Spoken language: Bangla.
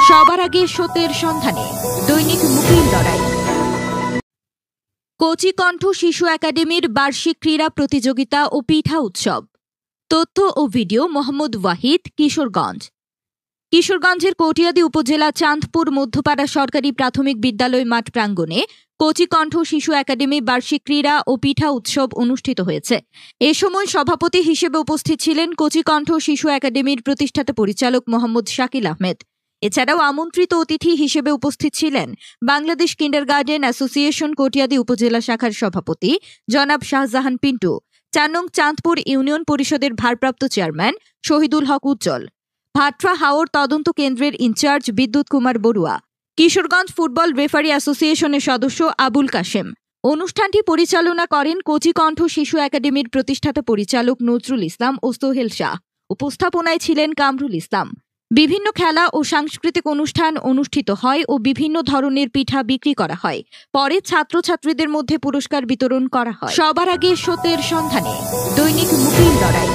সবার আগে সত্যের সন্ধানে দৈনিক মুখের লড়াই। কোচি কণ্ঠ শিশু একাডেমির বার্ষিক ক্রীড়া প্রতিযোগিতা ও পিঠা উৎসব। তথ্য ও ভিডিও মোহাম্মদ ওয়াহিদ, কিশোরগঞ্জ। কিশোরগঞ্জের কটিয়াদী উপজেলা চাঁদপুর মধ্যপাড়া সরকারি প্রাথমিক বিদ্যালয় মাঠ প্রাঙ্গণে কোচি কণ্ঠ শিশু একাডেমি বার্ষিক ক্রীড়া ও পিঠা উৎসব অনুষ্ঠিত হয়েছে। এ সময় সভাপতি হিসেবে উপস্থিত ছিলেন কোচি কণ্ঠ শিশু একাডেমির প্রতিষ্ঠাতা পরিচালক মোহাম্মদ শাকিল আহমেদ। এছাড়াও আমন্ত্রিত অতিথি হিসেবে উপস্থিত ছিলেন বাংলাদেশ কিন্ডারগার্টেন অ্যাসোসিয়েশন কটিয়াদী উপজেলা শাখার সভাপতি জনাব শাহজাহান পিন্টু, ৪ নং চাঁদপুর ইউনিয়ন পরিষদের ভারপ্রাপ্ত চেয়ারম্যান শহীদুল হক উজ্জ্বল, ভাট্রা হাওর তদন্ত কেন্দ্রের ইনচার্জ বিদ্যুৎ কুমার বড়ুয়া, কিশোরগঞ্জ ফুটবল রেফারি অ্যাসোসিয়েশনের সদস্য আবুল কাশেম। অনুষ্ঠানটি পরিচালনা করেন কোচি কণ্ঠ শিশু একাডেমির প্রতিষ্ঠাতা পরিচালক নজরুল ইসলাম ও সোহেল শাহ। উপস্থাপনায় ছিলেন কামরুল ইসলাম। বিভিন্ন খেলা ও সাংস্কৃতিক অনুষ্ঠান অনুষ্ঠিত হয় ও বিভিন্ন ধরনের পিঠা বিক্রি করা হয়। পরে ছাত্রছাত্রীদের মধ্যে পুরস্কার বিতরণ করা হয়। সবার আগে সত্যের সন্ধানে দৈনিক মুখের লড়াই।